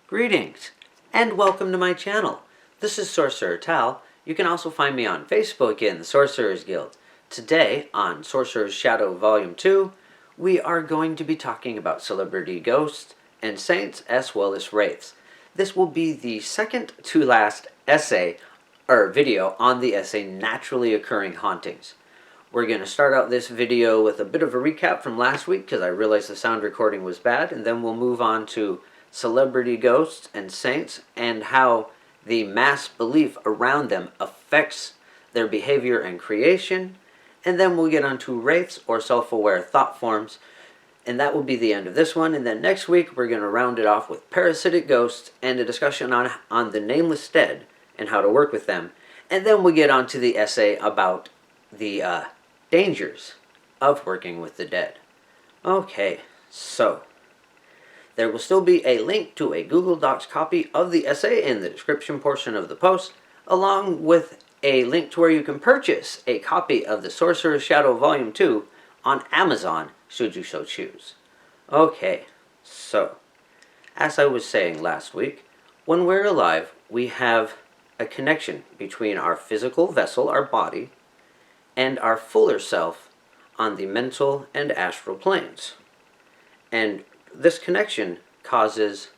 Greetings, and welcome to my channel. This is Sorcerer Tal. You can also find me on Facebook in the Sorcerer's Guild. Today, on Sorcerer's Shadow Volume 2, we are going to be talking about celebrity ghosts and saints as well as wraiths. This will be the second to last video on the essay Naturally Occurring Hauntings. We're going to start out this video with a bit of a recap from last week because I realized the sound recording was bad, and then we'll move on to celebrity ghosts and saints and how the mass belief around them affects their behavior and creation, and then we'll get on to wraiths or self-aware thought forms, and that will be the end of this one. And then next week we're going to round it off with parasitic ghosts and a discussion on the nameless dead and how to work with them, and then we'll get on to the essay about the dangers of working with the dead. Okay, so there will still be a link to a Google Docs copy of the essay in the description portion of the post, along with a link to where you can purchase a copy of the Sorcerer's Shadow Volume 2 on Amazon, should you so choose. Okay, so, as I was saying last week, when we're alive, we have a connection between our physical vessel, our body, and our fuller self on the mental and astral planes. And this connection causes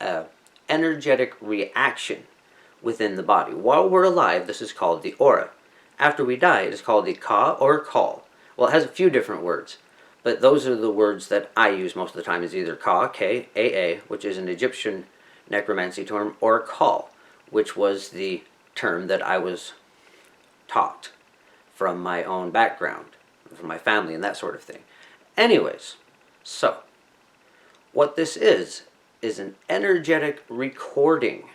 an energetic reaction within the body. While we're alive, this is called the aura. After we die, it is called the ka or call. Well, it has a few different words, but those are the words that I use most of the time. Is either ka, K-A-A, which is an Egyptian necromancy term, or call, which was the term that I was taught from my own background, from my family and that sort of thing. Anyways, so what this is an energetic recording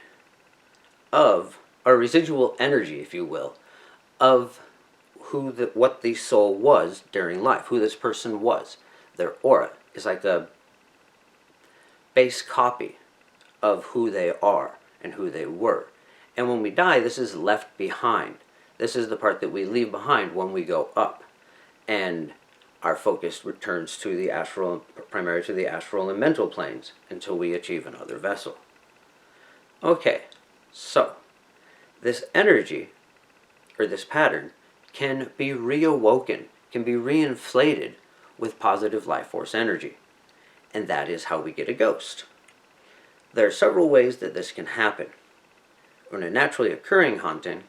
of, or residual energy, if you will, of what the soul was during life, who this person was. Their aura is like a base copy of who they are and who they were. And when we die, this is left behind. This is the part that we leave behind when we go up, and our focus returns to the astral, primarily to the astral and mental planes, until we achieve another vessel. Okay, so this energy, or this pattern, can be reawoken, can be reinflated with positive life force energy. And that is how we get a ghost. There are several ways that this can happen. When a naturally occurring haunting,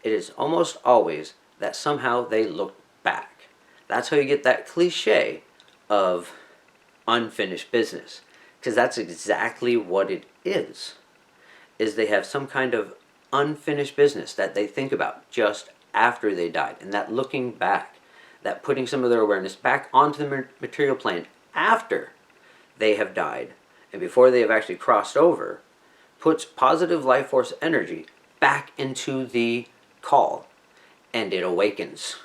it is almost always that somehow they look back. That's how you get that cliche of unfinished business. Because that's exactly what it is they have some kind of unfinished business that they think about just after they died. And that looking back, that putting some of their awareness back onto the material plane after they have died and before they have actually crossed over, puts positive life force energy back into the call, and it awakens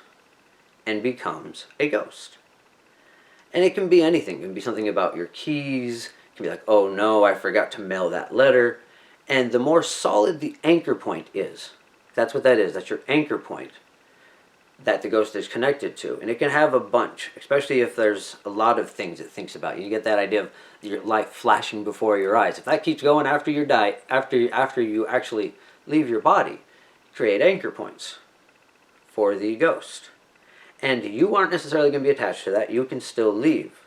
and becomes a ghost. And it can be anything. It can be something about your keys. It can be like, oh no, I forgot to mail that letter. And the more solid the anchor point is, that's what that is. That's your anchor point that the ghost is connected to. And it can have a bunch, especially if there's a lot of things it thinks about. You get that idea of your life flashing before your eyes. If that keeps going after you die, after you actually leave your body, create anchor points for the ghost. And you aren't necessarily going to be attached to that. You can still leave.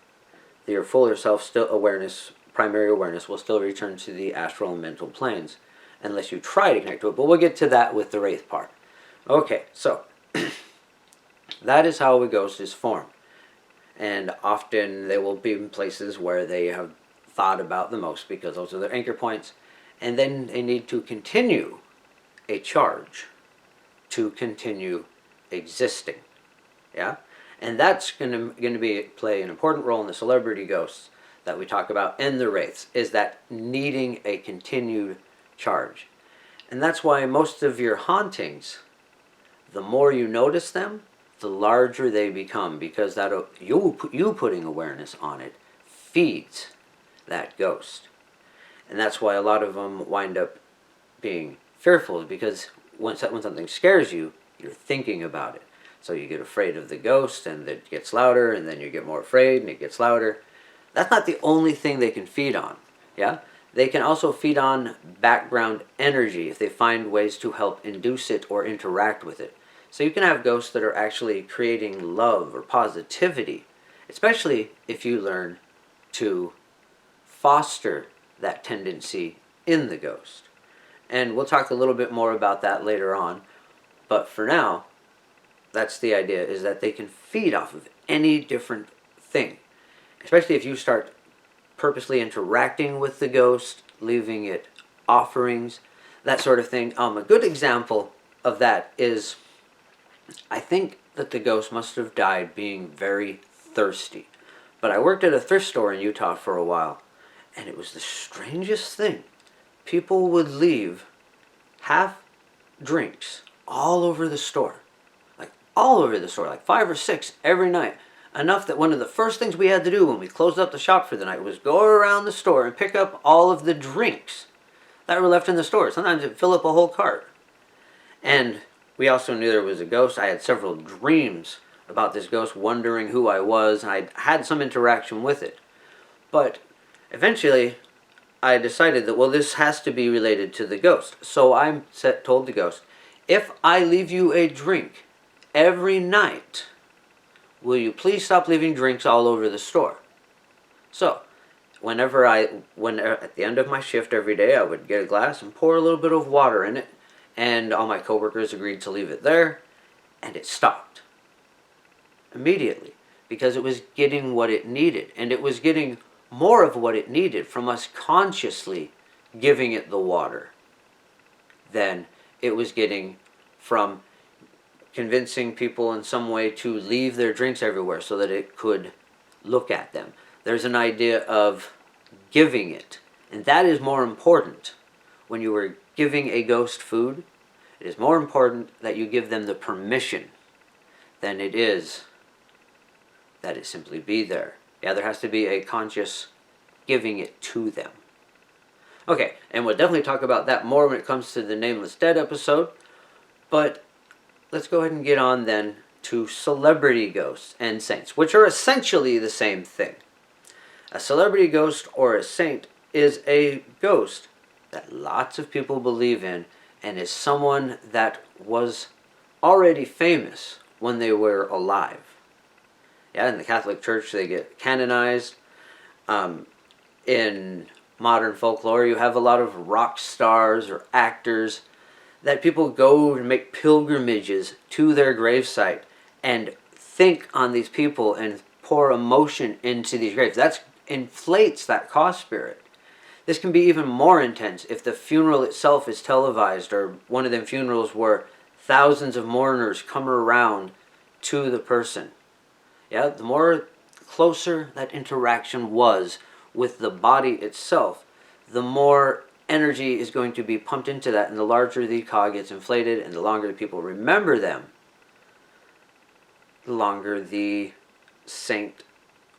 Your fuller self, still awareness, primary awareness, will still return to the astral and mental planes unless you try to connect to it. But we'll get to that with the wraith part. Okay, so that is how a ghost is formed. And often they will be in places where they have thought about the most because those are their anchor points. And then they need to continue a charge to continue existing. Yeah? And that's going to play an important role in the celebrity ghosts that we talk about in the wraiths, is that needing a continued charge. And that's why most of your hauntings, the more you notice them, the larger they become, because that you putting awareness on it feeds that ghost. And that's why a lot of them wind up being fearful, because when something scares you, you're thinking about it. So you get afraid of the ghost, and it gets louder, and then you get more afraid, and it gets louder. That's not the only thing they can feed on. Yeah? They can also feed on background energy if they find ways to help induce it or interact with it. So you can have ghosts that are actually creating love or positivity, especially if you learn to foster that tendency in the ghost. And we'll talk a little bit more about that later on. But for now, that's the idea, is that they can feed off of any different thing. Especially if you start purposely interacting with the ghost, leaving it offerings, that sort of thing. A good example of that is, I think that the ghost must have died being very thirsty. But I worked at a thrift store in Utah for a while, and it was the strangest thing. People would leave half drinks all over the store. Like all over the store, like 5 or 6 every night. Enough that one of the first things we had to do when we closed up the shop for the night was go around the store and pick up all of the drinks that were left in the store. Sometimes it'd fill up a whole cart. And we also knew there was a ghost. I had several dreams about this ghost, wondering who I was, and I had some interaction with it. But eventually, I decided that, well, this has to be related to the ghost. So I told the ghost, if I leave you a drink every night, will you please stop leaving drinks all over the store? So, when at the end of my shift every day, I would get a glass and pour a little bit of water in it, and all my coworkers agreed to leave it there, and it stopped immediately because it was getting what it needed, and it was getting more of what it needed from us consciously giving it the water than it was getting from convincing people in some way to leave their drinks everywhere so that it could look at them. There's an idea of giving it, and that is more important. When you are giving a ghost food, it is more important that you give them the permission than it is that it simply be there. Yeah, there has to be a conscious giving it to them. Okay, and we'll definitely talk about that more when it comes to the Nameless Dead episode, but let's go ahead and get on then to celebrity ghosts and saints, which are essentially the same thing. A celebrity ghost or a saint is a ghost that lots of people believe in and is someone that was already famous when they were alive. Yeah, in the Catholic Church they get canonized. In modern folklore you have a lot of rock stars or actors that people go and make pilgrimages to their gravesite and think on these people and pour emotion into these graves. That inflates that cost spirit. This can be even more intense if the funeral itself is televised, or one of them funerals where thousands of mourners come around to the person. Yeah, the more closer that interaction was with the body itself, the more energy is going to be pumped into that, and the larger the cog gets inflated, and the longer the people remember them, the longer the saint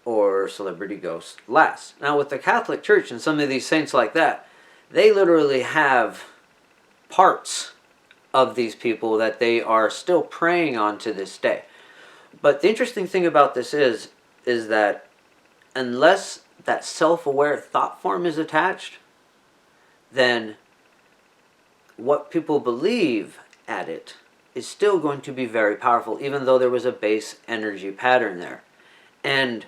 or celebrity ghost lasts. Now with the Catholic Church and some of these saints like that, they literally have parts of these people that they are still preying on to this day. But the interesting thing about this is that unless that self-aware thought form is attached, then what people believe at it is still going to be very powerful, even though there was a base energy pattern there. And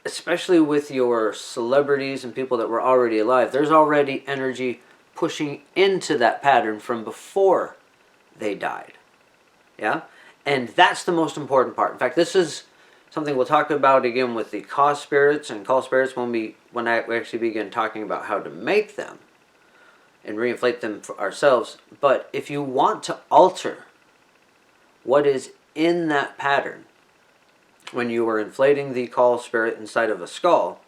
especially with your celebrities and people that were already alive, there's already energy pushing into that pattern from before they died. Yeah? And that's the most important part. In fact, this is something we'll talk about again with the cause spirits and call spirits when we actually begin talking about how to make them and reinflate them for ourselves. But if you want to alter what is in that pattern, when you are inflating the call spirit inside of a skull,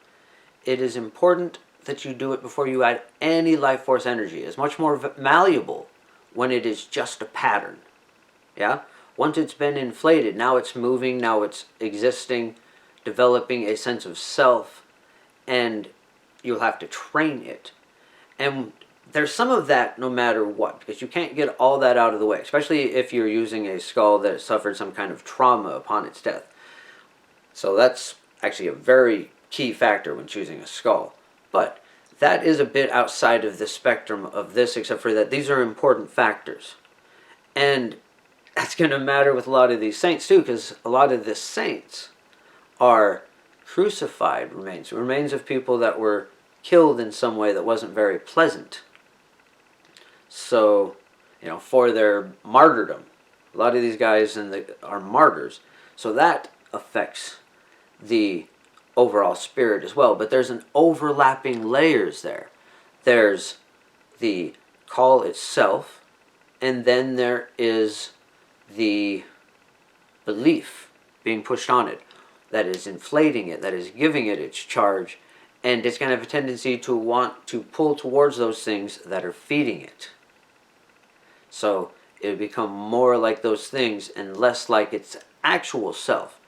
it is important that you do it before you add any life force energy. It's much more malleable when it is just a pattern. Yeah? Once it's been inflated, now it's moving, now it's existing, developing a sense of self, and you'll have to train it. And there's some of that no matter what, because you can't get all that out of the way, especially if you're using a skull that suffered some kind of trauma upon its death. So that's actually a very key factor when choosing a skull. But that is a bit outside of the spectrum of this, except for that these are important factors. And that's going to matter with a lot of these saints too, because a lot of the saints are crucified remains of people that were killed in some way that wasn't very pleasant. So, for their martyrdom, a lot of these guys are martyrs. So that affects the overall spirit as well. But there's an overlapping layers there. There's the call itself, and then there is the belief being pushed on it that is inflating it, that is giving it its charge, and it's going to have a tendency to want to pull towards those things that are feeding it. So it would become more like those things and less like its actual self.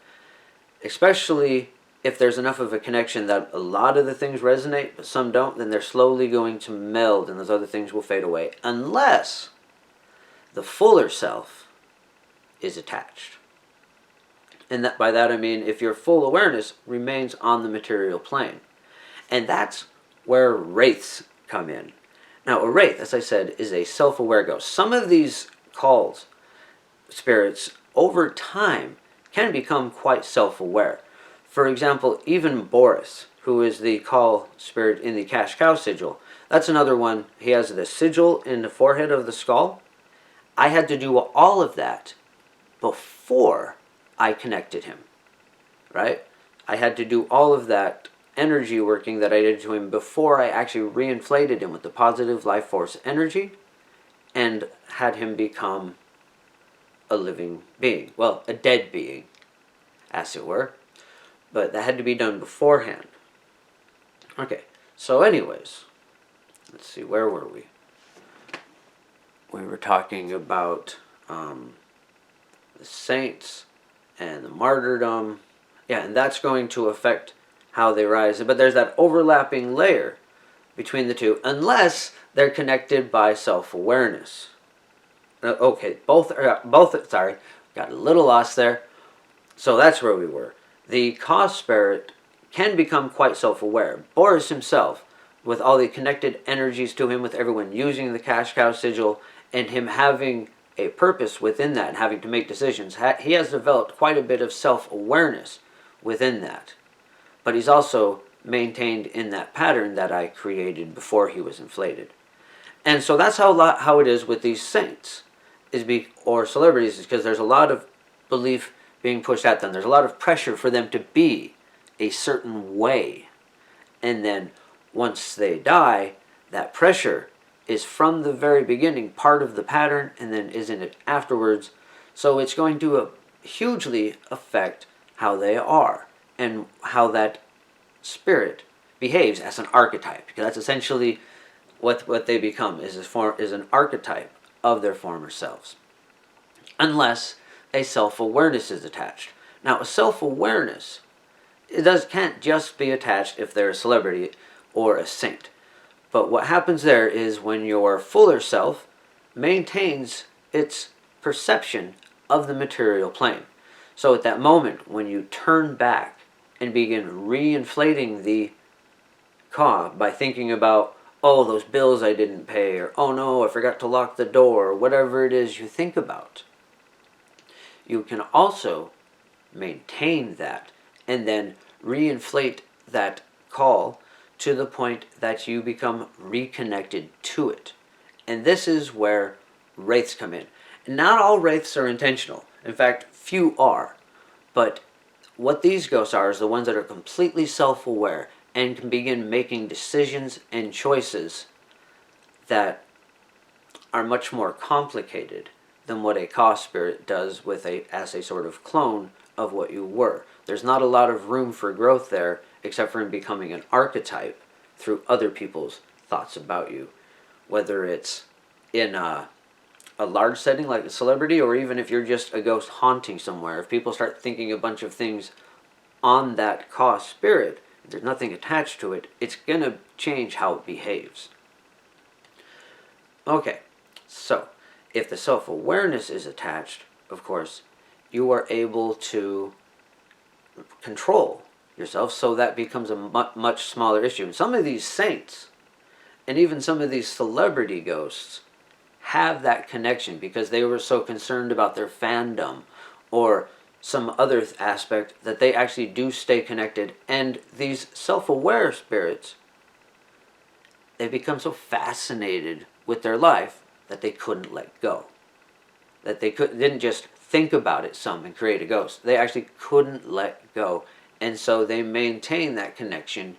Especially if there's enough of a connection that a lot of the things resonate, but some don't, then they're slowly going to meld and those other things will fade away. Unless the fuller self is attached. And by that I mean if your full awareness remains on the material plane. And that's where wraiths come in. Now, a wraith, as I said, is a self-aware ghost. Some of these called spirits, over time, can become quite self-aware. For example, even Boris, who is the call spirit in the cash cow sigil, that's another one. He has the sigil in the forehead of the skull. I had to do all of that before I connected him, right? I had to do all of that energy working that I did to him before I actually reinflated him with the positive life force energy and had him become a living being. Well, a dead being, as it were. But that had to be done beforehand. Okay, so anyways, let's see, where were we? We were talking about the saints and the martyrdom. Yeah, and that's going to affect how they rise. But there's that overlapping layer between the two, unless they're connected by self-awareness. Okay, both, sorry, got a little lost there. So that's where we were. The cause spirit can become quite self-aware. Boris himself, with all the connected energies to him, with everyone using the cash cow sigil, and him having a purpose within that, and having to make decisions, he has developed quite a bit of self-awareness within that. But he's also maintained in that pattern that I created before he was inflated. And so that's how it is with these saints, or celebrities, is because there's a lot of belief being pushed at them. There's a lot of pressure for them to be a certain way. And then once they die, that pressure is from the very beginning part of the pattern and then is in it afterwards. So it's going to hugely affect how they are and how that spirit behaves as an archetype. Because that's essentially what they become, is an archetype of their former selves. Unless a self-awareness is attached. Now, a self-awareness, can't just be attached if they're a celebrity or a saint. But what happens there is when your fuller self maintains its perception of the material plane. So at that moment, when you turn back and begin reinflating the ka by thinking about, oh, those bills I didn't pay, or oh no, I forgot to lock the door, or whatever it is you think about, you can also maintain that and then reinflate that call to the point that you become reconnected to it. And this is where wraiths come in. Not all wraiths are intentional. In fact, few are. But what these ghosts are is the ones that are completely self-aware and can begin making decisions and choices that are much more complicated than what a ka spirit does as a sort of clone of what you were. There's not a lot of room for growth there, except for in becoming an archetype through other people's thoughts about you. Whether it's in a large setting like a celebrity, or even if you're just a ghost haunting somewhere. If people start thinking a bunch of things on that ka spirit, there's nothing attached to it, it's going to change how it behaves. Okay, so if the self-awareness is attached, of course, you are able to control yourself, so that becomes a much smaller issue. And some of these saints, And even some of these celebrity ghosts have that connection because they were so concerned about their fandom or some other aspect that they actually do stay connected. And these self-aware spirits, they become so fascinated with their life that they couldn't let go. That they didn't just think about it some and create a ghost. They actually couldn't let go. And so they maintain that connection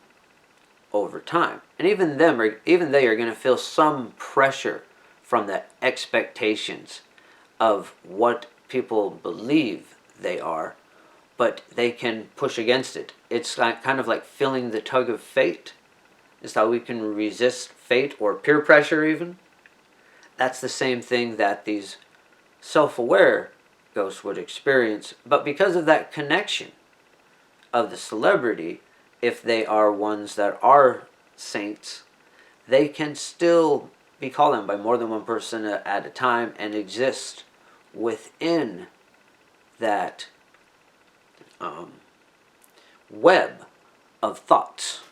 over time. And even they are going to feel some pressure from the expectations of what people believe they are, but they can push against it. It's kind of like feeling the tug of fate. Is how we can resist fate or peer pressure even. That's the same thing that these self-aware ghosts would experience. But because of that connection of the celebrity, if they are ones that are saints, they can still be called on by more than one person at a time and exist within that web of thoughts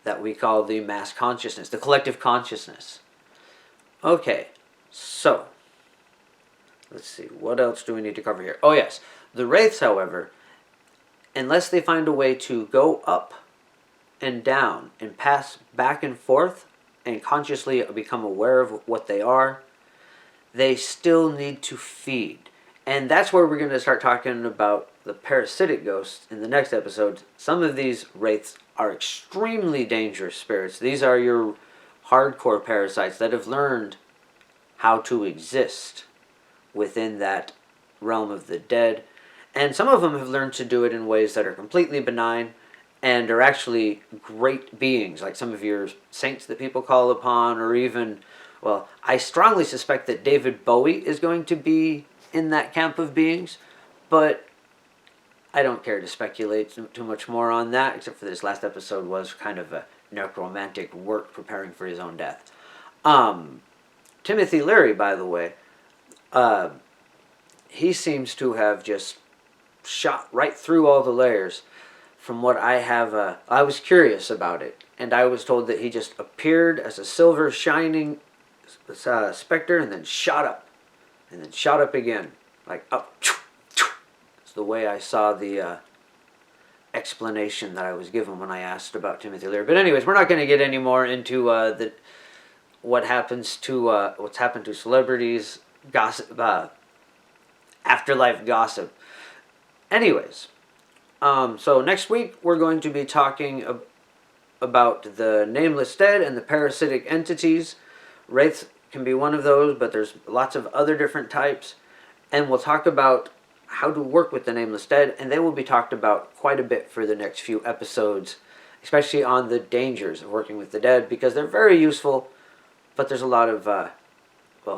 that we call the mass consciousness, the collective consciousness. Okay, so let's see, what else do we need to cover here? Oh yes, the Wraiths, however, unless they find a way to go up and down and pass back and forth and consciously become aware of what they are, they still need to feed. And that's where we're going to start talking about the parasitic ghosts in the next episode. Some of these Wraiths are extremely dangerous spirits. These are your hardcore parasites that have learned how to exist within that realm of the dead. And some of them have learned to do it in ways that are completely benign and are actually great beings, like some of your saints that people call upon, or even, well, I strongly suspect that David Bowie is going to be in that camp of beings, but I don't care to speculate too much more on that, except for this last episode was kind of a necromantic work preparing for his own death. Timothy Leary, by the way, he seems to have just shot right through all the layers. From what I have, I was curious about it, and I was told that he just appeared as a silver shining specter and then shot up, and then shot up again, like up. It's the way I saw the explanation that I was given when I asked about Timothy Leary. But anyways, we're not going to get any more into what's happened to celebrities, gossip, afterlife gossip. Anyways, so next week we're going to be talking about the nameless dead and the parasitic entities. Wraiths can be one of those, but there's lots of other different types. And we'll talk about how to work with the nameless dead, and they will be talked about quite a bit for the next few episodes, especially on the dangers of working with the dead, because they're very useful, but there's a lot of,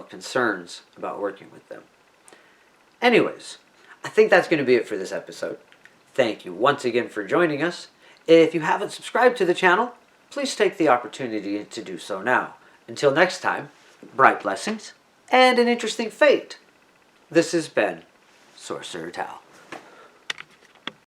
concerns about working with them. Anyways, I think that's going to be it for this episode. Thank you once again for joining us. If you haven't subscribed to the channel, please take the opportunity to do so now. Until next time, bright blessings and an interesting fate. This has been Sorcerer Tal.